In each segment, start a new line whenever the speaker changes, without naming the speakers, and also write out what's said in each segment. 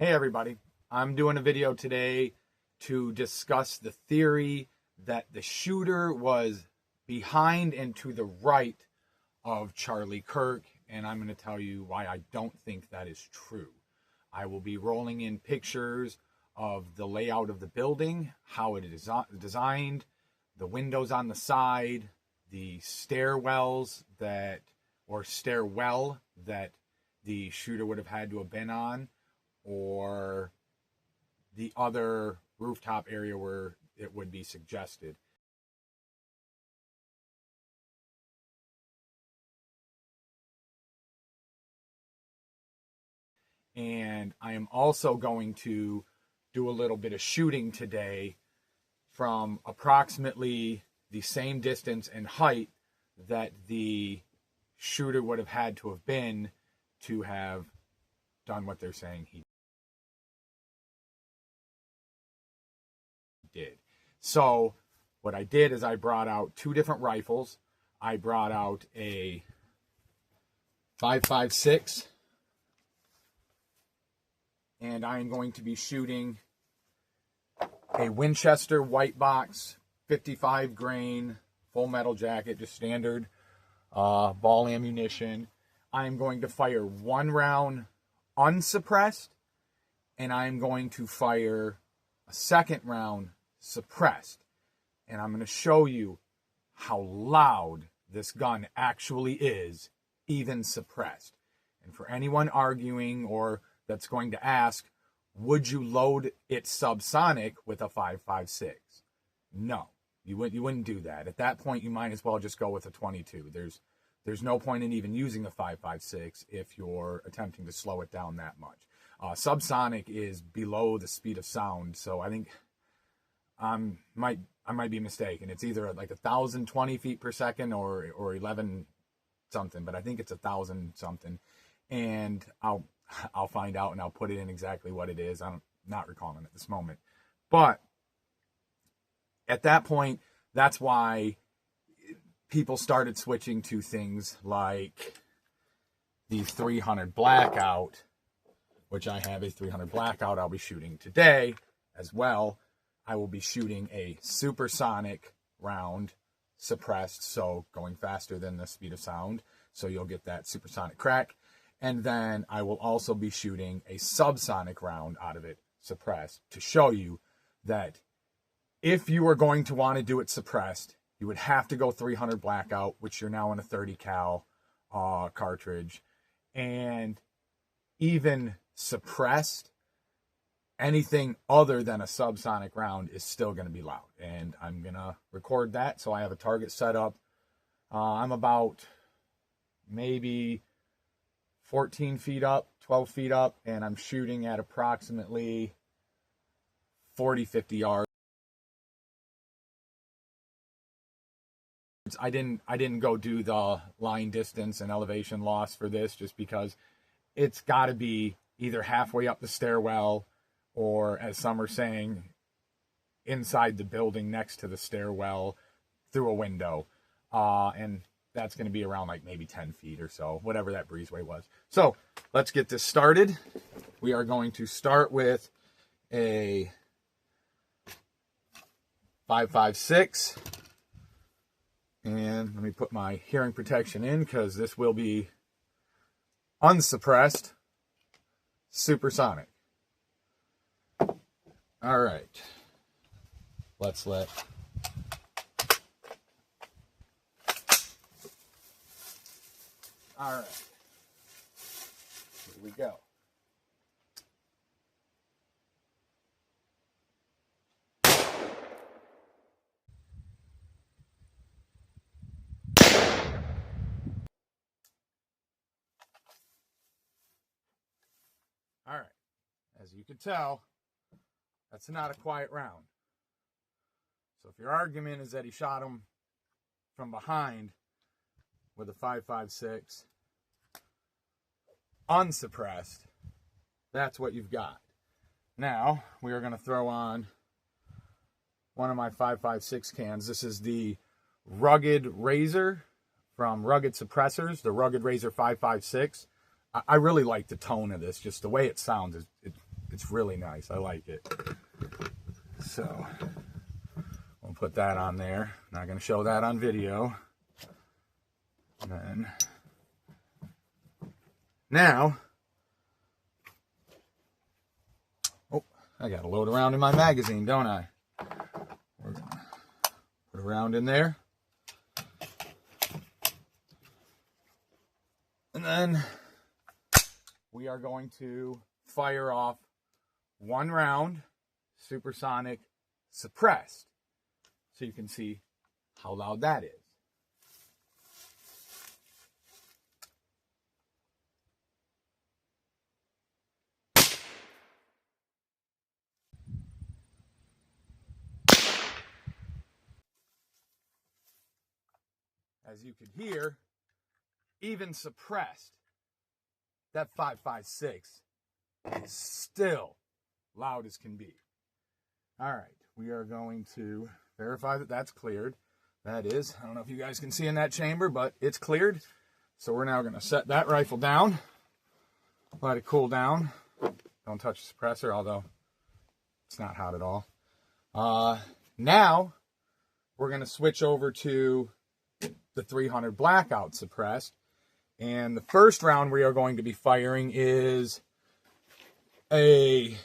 Hey everybody, I'm doing a video today to discuss the theory that the shooter was behind and to the right of Charlie Kirk, and I'm going to tell you why I don't think that is true. I will be rolling in pictures of the layout of the building, how it is designed, the windows on the side, the stairwell that the shooter would have had to have been on, or the other rooftop area where it would be suggested. And I am also going to do a little bit of shooting today from approximately the same distance and height that the shooter would have had to have been to have done what they're saying he did. So what I did is I brought out two different rifles. I brought out a 5.56, and I am going to be shooting a Winchester white box 55 grain full metal jacket, just standard ball ammunition. I am going to fire one round unsuppressed, and I'm going to fire a second round suppressed. And I'm going to show you how loud this gun actually is, even suppressed. And for anyone arguing or that's going to ask, would you load it subsonic with a 5.56? No, you wouldn't do that. At that point, you might as well just go with a 22. There's no point in even using a 5.56 if you're attempting to slow it down that much. Subsonic is below the speed of sound, so I think I might be mistaken. It's either like 1,020 feet per second or 11 something, but I think it's 1,000 something. And I'll find out and I'll put it in exactly what it is. I'm not recalling at this moment, but at that point, that's why people started switching to things like the 300 blackout, which I have a 300 blackout I'll be shooting today as well. I will be shooting a supersonic round suppressed, so going faster than the speed of sound, so you'll get that supersonic crack. And then I will also be shooting a subsonic round out of it suppressed to show you that if you are going to want to do it suppressed, you would have to go 300 blackout, which you're now in a 30 cal cartridge. And even suppressed, anything other than a subsonic round is still going to be loud. And I'm going to record that. So I have a target set up. I'm about maybe 14 feet up, 12 feet up, and I'm shooting at approximately 40, 50 yards. I didn't go do the line distance and elevation loss for this just because it's got to be either halfway up the stairwell or, as some are saying, inside the building next to the stairwell through a window. And that's going to be around like maybe 10 feet or so, whatever that breezeway was. So let's get this started. We are going to start with a 5.56. And let me put my hearing protection in because this will be unsuppressed supersonic. All right. Let's let... All right. Here we go. All right. As you can tell, that's not a quiet round. So if your argument is that he shot him from behind with a 5.56 unsuppressed, that's what you've got. Now, we are going to throw on one of my 5.56 cans. This is the Rugged Razor from Rugged Suppressors, the Rugged Razor 5.56. I really like the tone of this, just the way it sounds. It's really nice. I like it. So we'll put that on there. Not going to show that on video. And then now, oh, I got to load around in my magazine, don't I? We're going to put a round in there. And then we are going to fire off one round supersonic suppressed, so you can see how loud that is. As you could hear, even suppressed, that 5.56 is still loud as can be. All right, we are going to verify that that's cleared. That is, I don't know if you guys can see in that chamber, but it's cleared. So we're now going to set that rifle down, let it cool down. Don't touch the suppressor, although it's not hot at all. Now we're going to switch over to the 300 blackout suppressed. And the first round we are going to be firing is a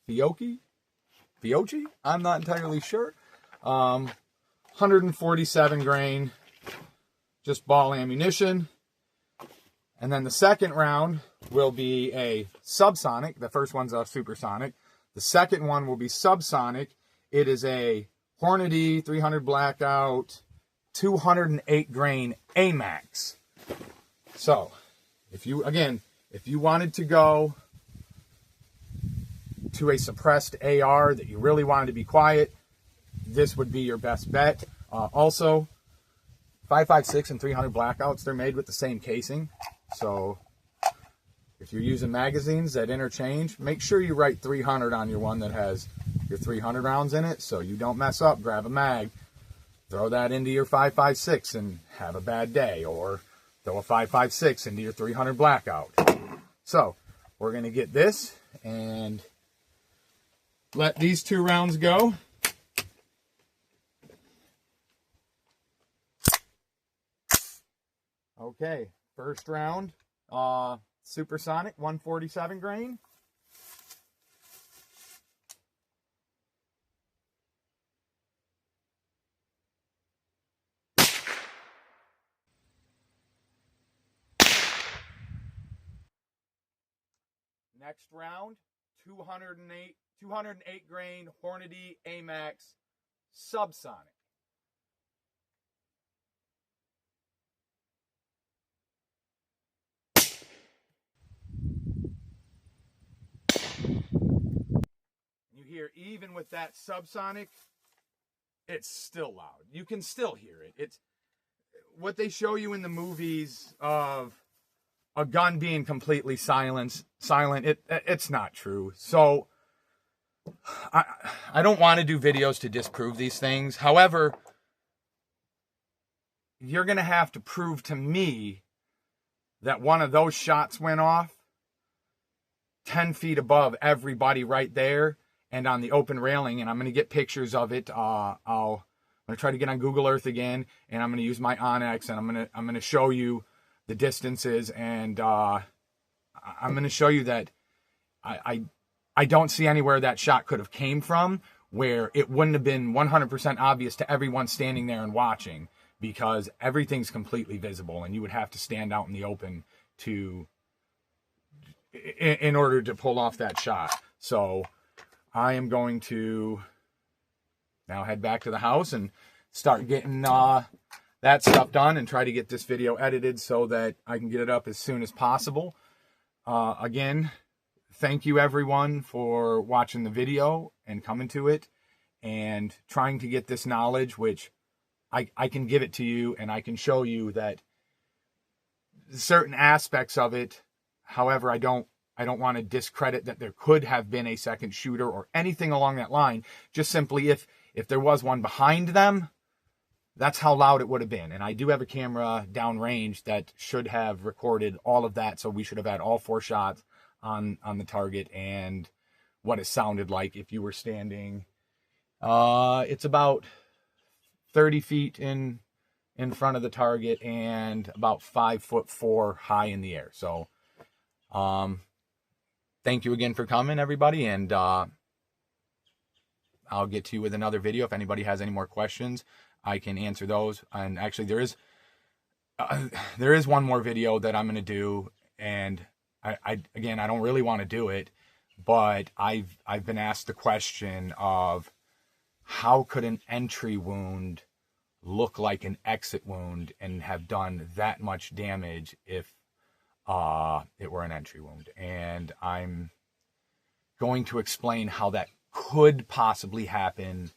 Fiocchi? I'm not entirely sure. 147 grain, just ball ammunition. And then the second round will be a subsonic. The first one's a supersonic. The second one will be subsonic. It is a Hornady 300 blackout, 208 grain AMAX. So, if you wanted to go to a suppressed AR that you really wanted to be quiet, this would be your best bet. Also, 5.56 and 300 blackouts, they're made with the same casing. So, if you're using magazines that interchange, make sure you write 300 on your one that has your 300 rounds in it, so you don't mess up. Grab a mag, throw that into your 5.56 and have a bad day, or throw a 5.56 into your 300 blackout. So, we're going to get this and let these two rounds go. Okay, first round, supersonic, 147 grain. Next round, 208 grain Hornady AMAX subsonic. You hear, even with that subsonic, it's still loud. You can still hear it. It's what they show you in the movies of a gun being completely silent. It's not true. So I don't want to do videos to disprove these things. However, you're going to have to prove to me that one of those shots went off 10 feet above everybody right there and on the open railing. And I'm going to get pictures of it. I'm going to try to get on Google Earth again, and I'm going to use my Onyx, and I'm going to show you the distances, and I'm going to show you that I don't see anywhere that shot could have came from where it wouldn't have been 100% obvious to everyone standing there and watching, because everything's completely visible, and you would have to stand out in the open in order to pull off that shot. So I am going to now head back to the house and start getting that stuff done and try to get this video edited so that I can get it up as soon as possible. Again, thank you everyone for watching the video and coming to it and trying to get this knowledge, which I can give it to you, and I can show you that certain aspects of it. However, I don't want to discredit that there could have been a second shooter or anything along that line. Just simply if there was one behind them, that's how loud it would have been. And I do have a camera downrange that should have recorded all of that, so we should have had all 4 shots on the target. And what it sounded like if you were standing. It's about 30 feet in front of the target and about 5'4" high in the air. So, thank you again for coming, everybody, and I'll get to you with another video. If anybody has any more questions, I can answer those. And actually, there is one more video that I'm going to do, and I don't really want to do it, but I've been asked the question of how could an entry wound look like an exit wound and have done that much damage if it were an entry wound. And I'm going to explain how that could possibly happen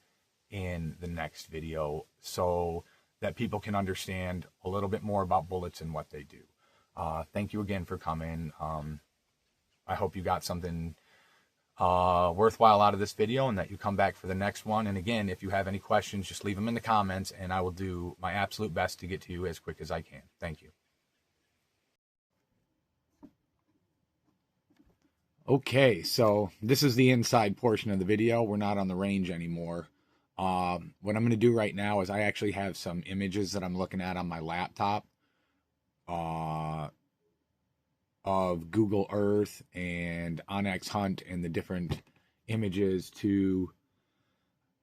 in the next video so that people can understand a little bit more about bullets and what they do. Thank you again for coming. I hope you got something worthwhile out of this video and that you come back for the next one. And again, if you have any questions, just leave them in the comments and I will do my absolute best to get to you as quick as I can. Thank you. Okay, so this is the inside portion of the video. We're not on the range anymore. What I'm going to do right now is I actually have some images that I'm looking at on my laptop of Google Earth and Onyx Hunt and the different images to,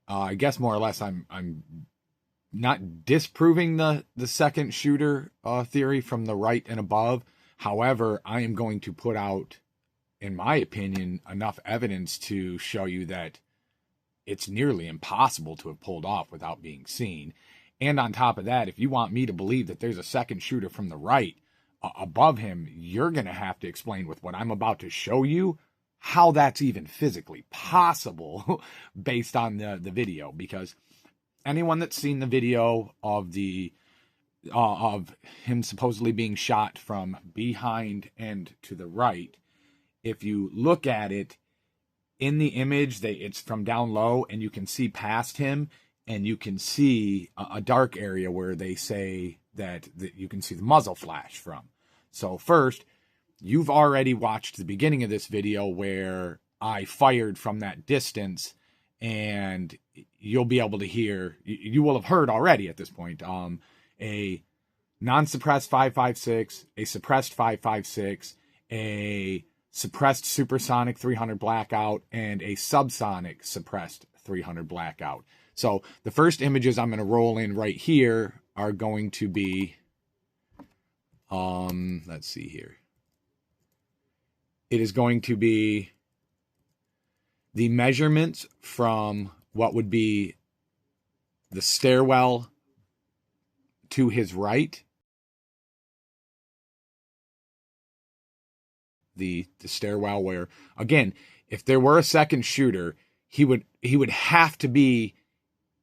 I guess more or less I'm not disproving the second shooter theory from the right and above. However, I am going to put out, in my opinion, enough evidence to show you that it's nearly impossible to have pulled off without being seen. And on top of that, if you want me to believe that there's a second shooter from the right above him, you're going to have to explain with what I'm about to show you how that's even physically possible based on the video. Because anyone that's seen the video of of him supposedly being shot from behind and to the right, if you look at it in the image, it's from down low and you can see past him and you can see a dark area where they say that you can see the muzzle flash from. So first, you've already watched the beginning of this video where I fired from that distance, and you'll be able to hear, you will have heard already at this point, a non-suppressed 5.56, a suppressed 5.56, a suppressed supersonic 300 blackout, and a subsonic suppressed 300 blackout. So the first images I'm going to roll in right here are going to be, let's see here. It is going to be the measurements from what would be the stairwell to his right. The stairwell where, again, if there were a second shooter, he would have to be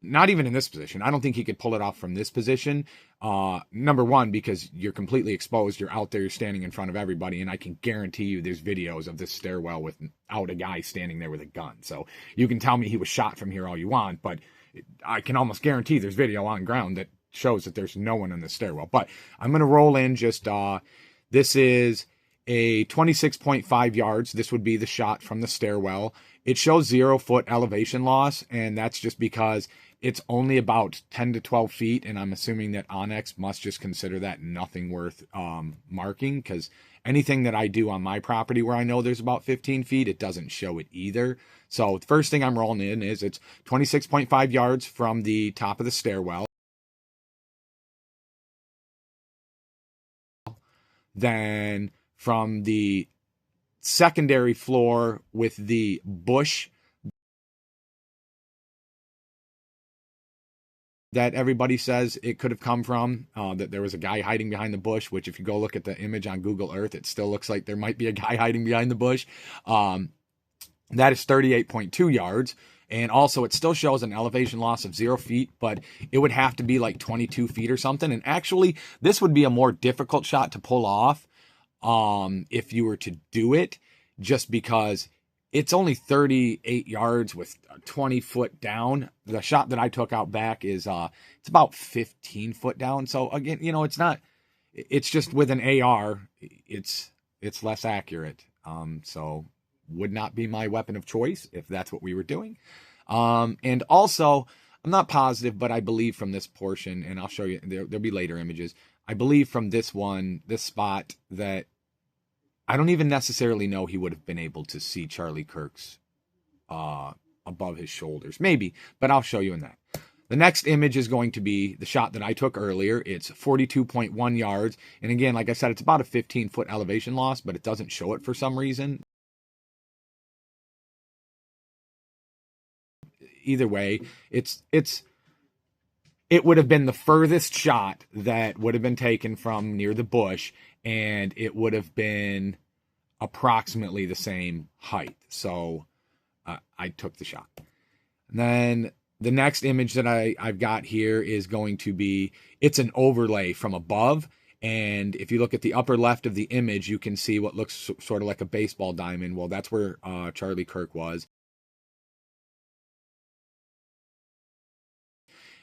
not even in this position. I don't think he could pull it off from this position. Number one, because you're completely exposed. You're out there, you're standing in front of everybody, and I can guarantee you there's videos of this stairwell without a guy standing there with a gun. So you can tell me he was shot from here all you want, but I can almost guarantee there's video on ground that shows that there's no one in the stairwell. But I'm going to roll in just, this is a 26.5 yards. This would be the shot from the stairwell. It shows 0 foot elevation loss, and that's just because it's only about 10 to 12 feet, and I'm assuming that Onyx must just consider that nothing worth marking, because anything that I do on my property where I know there's about 15 feet, it doesn't show it either. So the first thing I'm rolling in is it's 26.5 yards from the top of the stairwell. Then from the secondary floor with the bush that everybody says it could have come from, that there was a guy hiding behind the bush, which if you go look at the image on Google Earth, it still looks like there might be a guy hiding behind the bush. That is 38.2 yards. And also it still shows an elevation loss of 0 feet, but it would have to be like 22 feet or something. And actually this would be a more difficult shot to pull off if you were to do it, just because it's only 38 yards with 20 foot down. The shot that I took out back is, it's about 15 foot down. So again, you know, it's just with an AR, it's less accurate. So would not be my weapon of choice if that's what we were doing. And also, I'm not positive, but I believe from this portion, and I'll show you, there'll be later images, I believe from this spot, that I don't even necessarily know he would have been able to see Charlie Kirk's above his shoulders. Maybe, but I'll show you in that. The next image is going to be the shot that I took earlier. It's 42.1 yards. And again, like I said, it's about a 15-foot elevation loss, but it doesn't show it for some reason. Either way, it would have been the furthest shot that would have been taken from near the bush, and it would have been approximately the same height. So I took the shot. And then the next image that I've got here is going to be, it's an overlay from above. And if you look at the upper left of the image, you can see what looks sort of like a baseball diamond. Well, that's where Charlie Kirk was.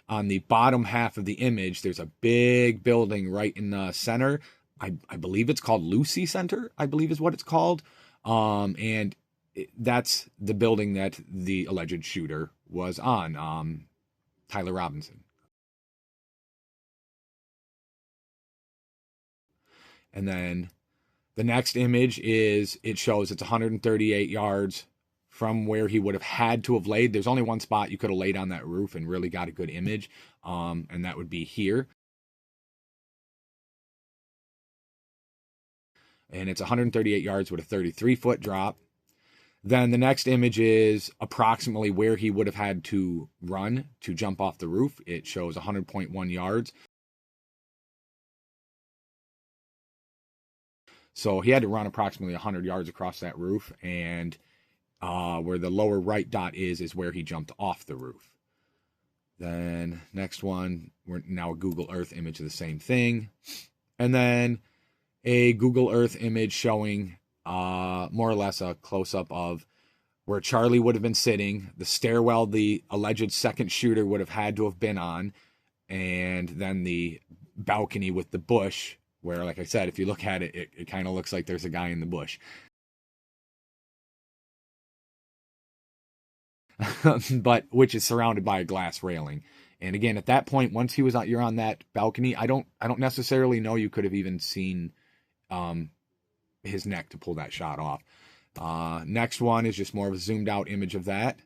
On the bottom half of the image, there's a big building right in the center. I believe it's called Lucy Center, I believe is what it's called. And that's the building that the alleged shooter was on, Tyler Robinson. And then the next image is, it shows it's 138 yards from where he would have had to have laid. There's only one spot you could have laid on that roof and really got a good image, and that would be here. And it's 138 yards with a 33-foot drop. Then the next image is approximately where he would have had to run to jump off the roof. It shows 100.1 yards. So he had to run approximately 100 yards across that roof, and where the lower right dot is where he jumped off the roof. Then next one, we're now a Google Earth image of the same thing. And then a Google Earth image showing more or less a close-up of where Charlie would have been sitting, the stairwell the alleged second shooter would have had to have been on, and then the balcony with the bush, where, like I said, if you look at it, it kind of looks like there's a guy in the bush. But which is surrounded by a glass railing. And again, at that point, once he was out, you're on that balcony, I don't necessarily know you could have even seen his neck to pull that shot off. Next one is just more of a zoomed out image of that.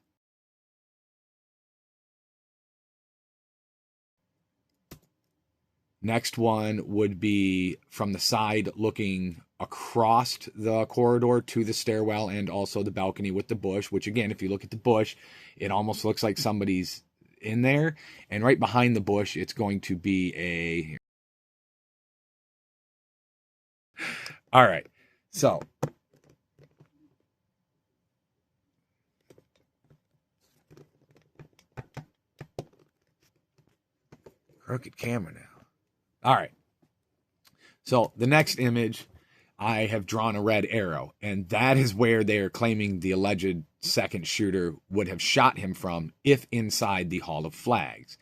Next one would be from the side looking across the corridor to the stairwell and also the balcony with the bush, which again, if you look at the bush, it almost looks like somebody's in there. And right behind the bush, it's going to be a... All right, so crooked camera now. All right, so the next image, I have drawn a red arrow, and that is where they are claiming the alleged second shooter would have shot him from if inside the Hall of Flags.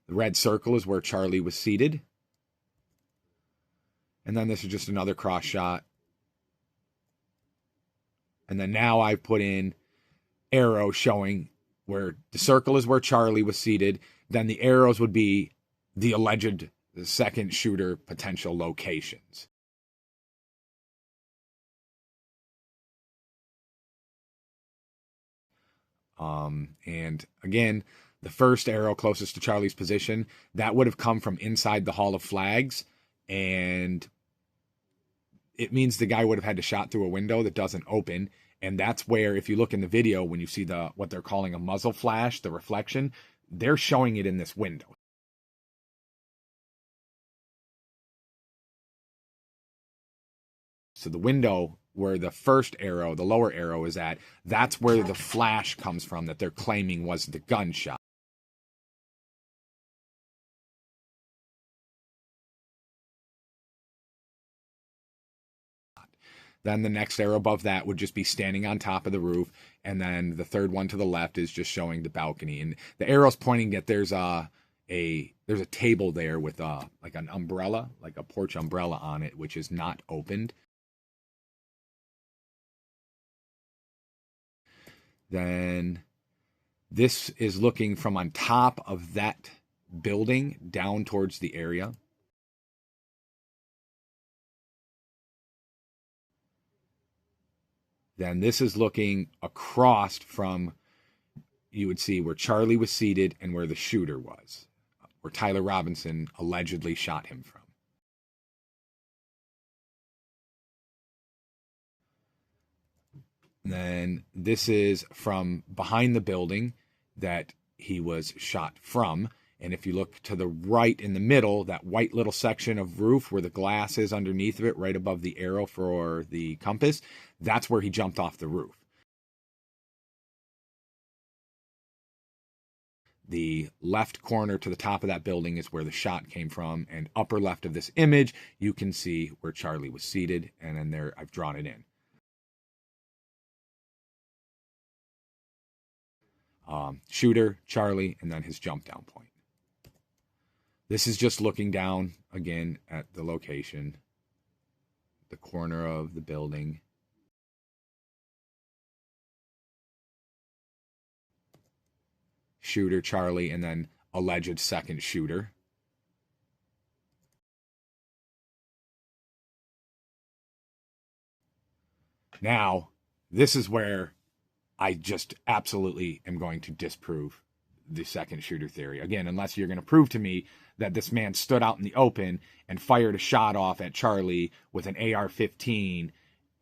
The red circle is where Charlie was seated. And then this is just another cross shot. And then now I've put in arrow showing where the circle is where Charlie was seated. Then the arrows would be the alleged second shooter potential locations. And again, the first arrow closest to Charlie's position, that would have come from inside the Hall of Flags. And it means the guy would have had to shot through a window that doesn't open. And that's where, if you look in the video, when you see what they're calling a muzzle flash, the reflection, they're showing it in this window. So the window where the first arrow, the lower arrow is at, that's where the flash comes from that they're claiming was the gunshot. Then the next arrow above that would just be standing on top of the roof. And then the third one to the left is just showing the balcony. And the arrow's pointing that there's a there's a table there with like an umbrella, like a porch umbrella on it, which is not opened. Then this is looking from on top of that building down towards the area. Then this is looking across from, you would see where Charlie was seated and where the shooter was, where Tyler Robinson allegedly shot him from. Then this is from behind the building that he was shot from. And if you look to the right in the middle, that white little section of roof where the glass is underneath of it, right above the arrow for the compass, that's where he jumped off the roof. The left corner to the top of that building is where the shot came from. And upper left of this image, you can see where Charlie was seated. And then there, I've drawn it in. Shooter, Charlie, and then his jump down point. This is just looking down again at the location, the corner of the building. Shooter, Charlie, and then alleged second shooter. Now, this is where I just absolutely am going to disprove the second shooter theory. Again, unless you're going to prove to me that this man stood out in the open and fired a shot off at Charlie with an AR-15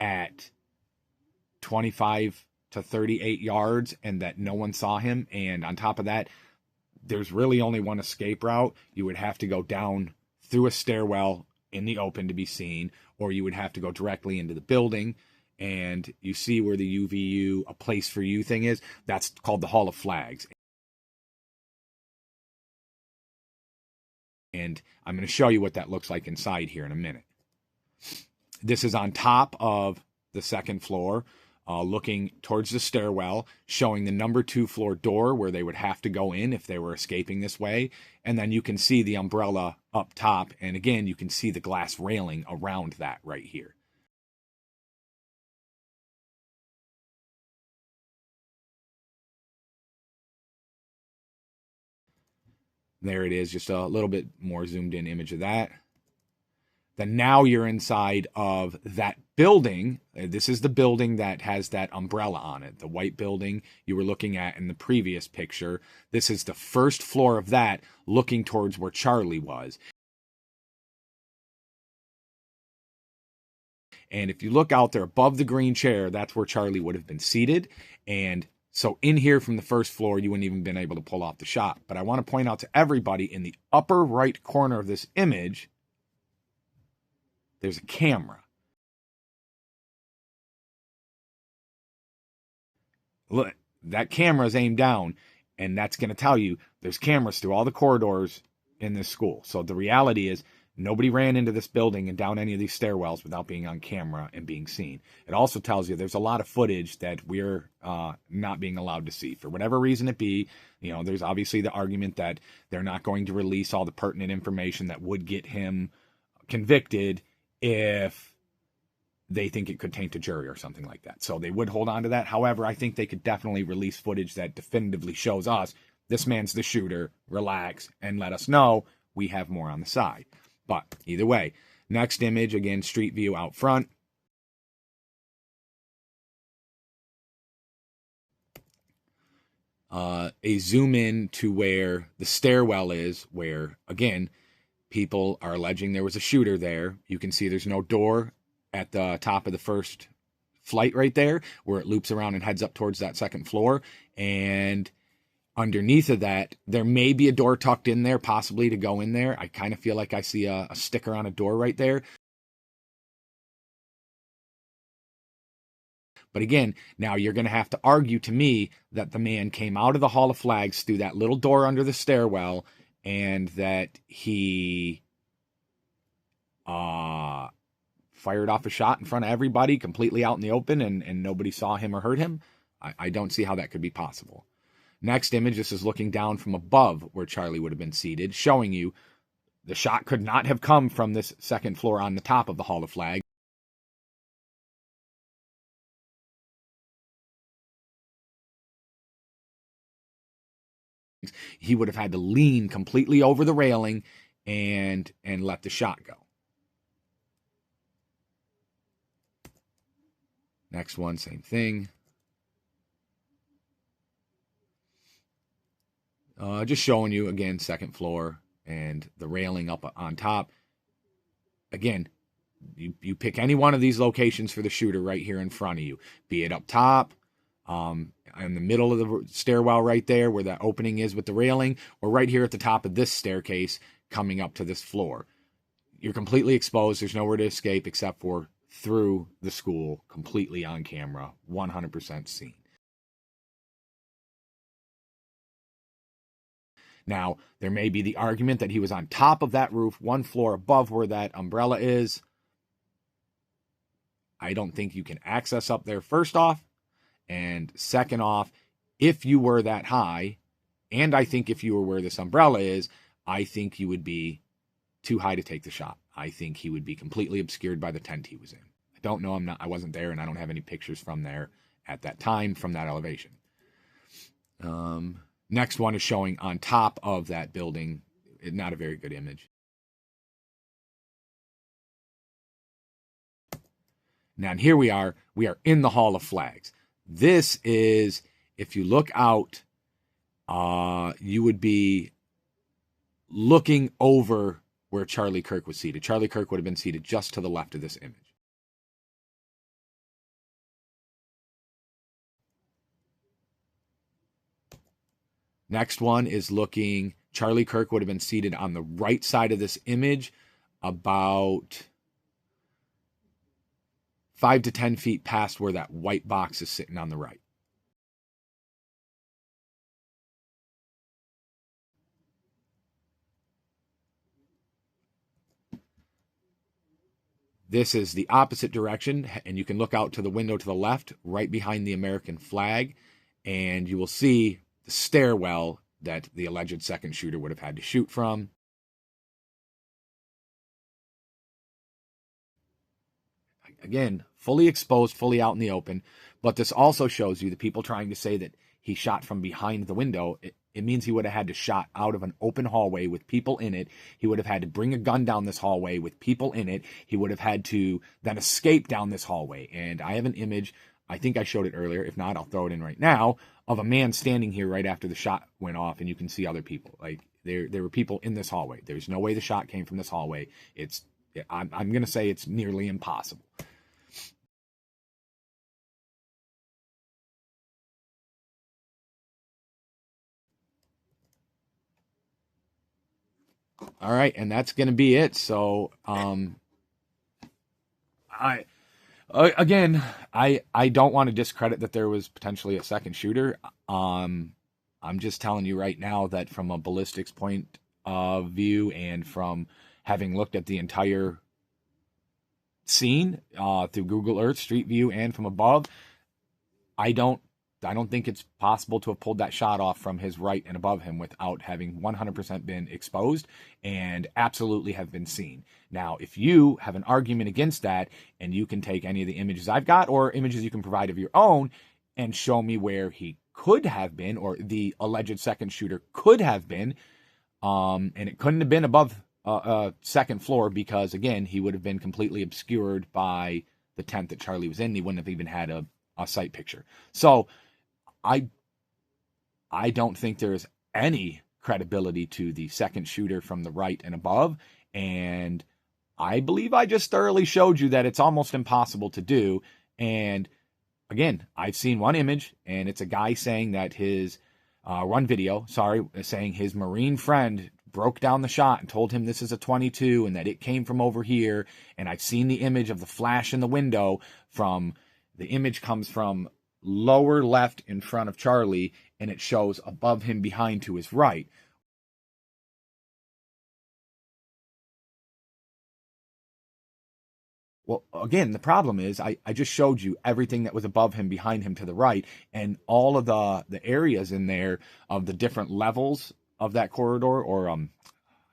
at 25 to 38 yards and that no one saw him. And on top of that, there's really only one escape route. You would have to go down through a stairwell in the open to be seen, or you would have to go directly into the building. And you see where the UVU, a place for you thing is, that's called the Hall of Flags. And I'm going to show you what that looks like inside here in a minute. This is on top of the second floor, looking towards the stairwell, showing the number 2 floor door where they would have to go in if they were escaping this way. And then you can see the umbrella up top. And again, you can see the glass railing around that right here. There it is, just a little bit more zoomed in image of that. Then now you're inside of that building. This is the building that has that umbrella on it, the white building you were looking at in the previous picture. This is the first floor of that, looking towards where Charlie was. And if you look out there above the green chair, that's where Charlie would have been seated. And so in here from the first floor, you wouldn't even been able to pull off the shot. But I want to point out to everybody, in the upper right corner of this image, there's a camera. Look, that camera is aimed down, and that's going to tell you there's cameras through all the corridors in this school. So the reality is, nobody ran into this building and down any of these stairwells without being on camera and being seen. It also tells you there's a lot of footage that we're not being allowed to see. For whatever reason it be, you know, there's obviously the argument that they're not going to release all the pertinent information that would get him convicted if they think it could taint a jury or something like that. So they would hold on to that. However, I think they could definitely release footage that definitively shows us this man's the shooter, relax, and let us know we have more on the side. But either way, next image, again, street view out front. A zoom in to where the stairwell is, where, again, people are alleging there was a shooter there. You can see there's no door at the top of the first flight right there, where it loops around and heads up towards that second floor. And underneath of that, there may be a door tucked in there, possibly to go in there. I kind of feel like I see a sticker on a door right there. But again, now you're going to have to argue to me that the man came out of the Hall of Flags through that little door under the stairwell, and that he fired off a shot in front of everybody, completely out in the open, and nobody saw him or heard him. I don't see how that could be possible. Next image, this is looking down from above where Charlie would have been seated, showing you the shot could not have come from this second floor on the top of the Hall of Flags. He would have had to lean completely over the railing and let the shot go. Next one, same thing. Just showing you, again, second floor and the railing up on top. Again, you pick any one of these locations for the shooter right here in front of you, be it up top, in the middle of the stairwell right there where that opening is with the railing, or right here at the top of this staircase coming up to this floor. You're completely exposed. There's nowhere to escape except for through the school, completely on camera, 100% seen. Now, there may be the argument that he was on top of that roof, one floor above where that umbrella is. I don't think you can access up there, first off. And second off, if you were that high, and I think if you were where this umbrella is, I think you would be too high to take the shot. I think he would be completely obscured by the tent he was in. I don't know. I wasn't there, and I don't have any pictures from there at that time from that elevation. Next one is showing on top of that building. Not a very good image. Now, and here we are in the Hall of Flags. This is, if you look out, you would be looking over where Charlie Kirk was seated. Charlie Kirk would have been seated just to the left of this image. Next one is looking, Charlie Kirk would have been seated on the right side of this image, about 5 to 10 feet past where that white box is sitting on the right. This is the opposite direction, and you can look out to the window to the left, right behind the American flag, and you will see the stairwell that the alleged second shooter would have had to shoot from. Again, fully exposed, fully out in the open, but this also shows you the people trying to say that he shot from behind the window. It means he would have had to shot out of an open hallway with people in it. He would have had to bring a gun down this hallway with people in it. He would have had to then escape down this hallway. And I have an image, I think I showed it earlier. If not, I'll throw it in right now, of a man standing here right after the shot went off, and you can see other people. Like, there were people in this hallway. There's no way the shot came from this hallway. I'm going to say it's nearly impossible. All right, and that's going to be it. So, I don't want to discredit that there was potentially a second shooter. I'm just telling you right now that from a ballistics point of view, and from having looked at the entire scene through Google Earth, Street View, and from above, I don't think it's possible to have pulled that shot off from his right and above him without having 100% been exposed and absolutely have been seen. Now, if you have an argument against that, and you can take any of the images I've got or images you can provide of your own and show me where he could have been, or the alleged second shooter could have been, and it couldn't have been above second floor, because, again, he would have been completely obscured by the tent that Charlie was in. He wouldn't have even had a sight picture. So I don't think there's any credibility to the second shooter from the right and above, and I believe I just thoroughly showed you that it's almost impossible to do. And again, I've seen one image, and it's a guy saying that his saying his Marine friend broke down the shot and told him this is a 22 and that it came from over here. And I've seen the image of the flash in the window. The image comes from lower left in front of Charlie, and it shows above him behind to his right. Well, again, the problem is I just showed you everything that was above him, behind him, to the right, and all of the areas in there of the different levels of that corridor, or I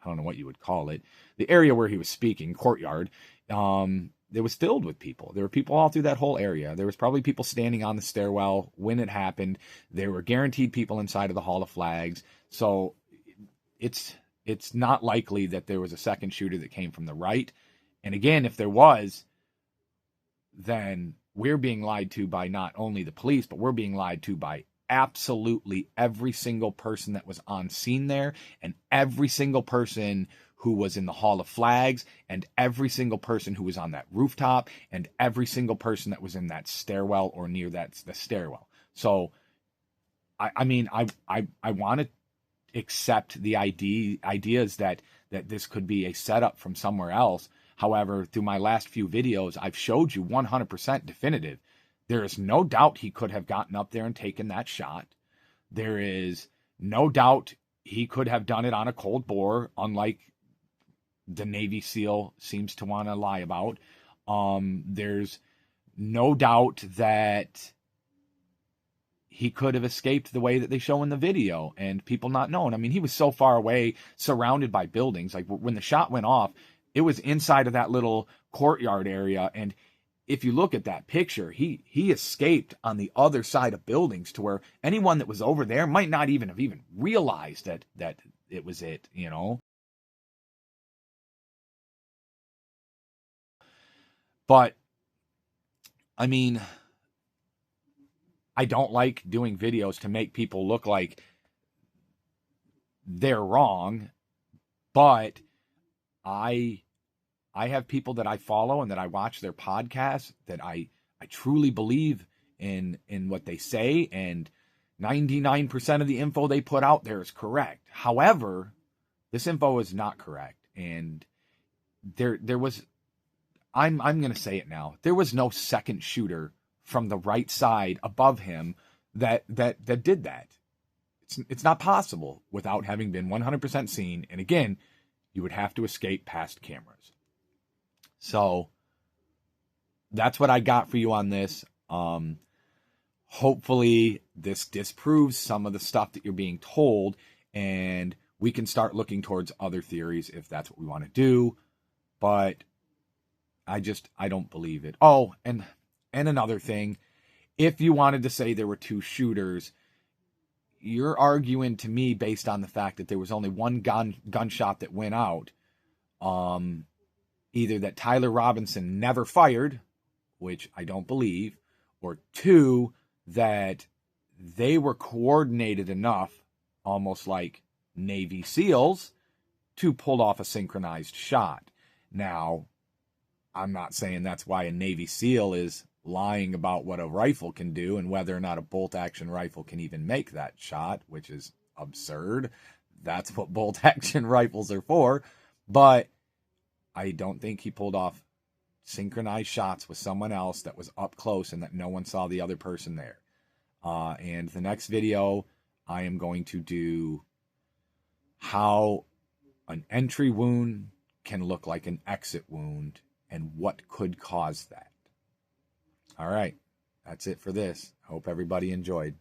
don't know what you would call it, the area where he was speaking, courtyard, it was filled with people. There were people all through that whole area. There was probably people standing on the stairwell when it happened. There were guaranteed people inside of the Hall of Flags. So it's not likely that there was a second shooter that came from the right. And again, if there was, then we're being lied to by not only the police, but we're being lied to by absolutely every single person that was on scene there, and every single person who was in the Hall of Flags, and every single person who was on that rooftop, and every single person that was in that stairwell or near the stairwell. So, I mean, I want to accept the ideas that this could be a setup from somewhere else. However, through my last few videos, I've showed you 100% definitive. There is no doubt he could have gotten up there and taken that shot. There is no doubt he could have done it on a cold bore, unlike the Navy SEAL seems to want to lie about. There's no doubt that he could have escaped the way that they show in the video and people not knowing. I mean, he was so far away, surrounded by buildings. Like when the shot went off, it was inside of that little courtyard area. And if you look at that picture, he escaped on the other side of buildings to where anyone that was over there might not even have realized that it was it, you know. But I mean, I don't like doing videos to make people look like they're wrong, but I have people that I follow and that I watch their podcasts that I truly believe in what they say, and 99% of the info they put out there is correct. However, this info is not correct, and there was, I'm going to say it now, there was no second shooter from the right side above him that did that. It's not possible without having been 100% seen, and again, you would have to escape past cameras. So that's what I got for you on this. Hopefully this disproves some of the stuff that you're being told, and we can start looking towards other theories if that's what we want to do. But I don't believe it. Oh, and another thing, if you wanted to say there were two shooters, you're arguing to me based on the fact that there was only one gunshot that went out. Either that Tyler Robinson never fired, which I don't believe, or two, that they were coordinated enough, almost like Navy SEALs, to pull off a synchronized shot. Now, I'm not saying that's why a Navy SEAL is lying about what a rifle can do and whether or not a bolt-action rifle can even make that shot, which is absurd. That's what bolt-action rifles are for. But I don't think he pulled off synchronized shots with someone else that was up close and that no one saw the other person there. And the next video, I am going to do how an entry wound can look like an exit wound and what could cause that. All right, that's it for this. Hope everybody enjoyed.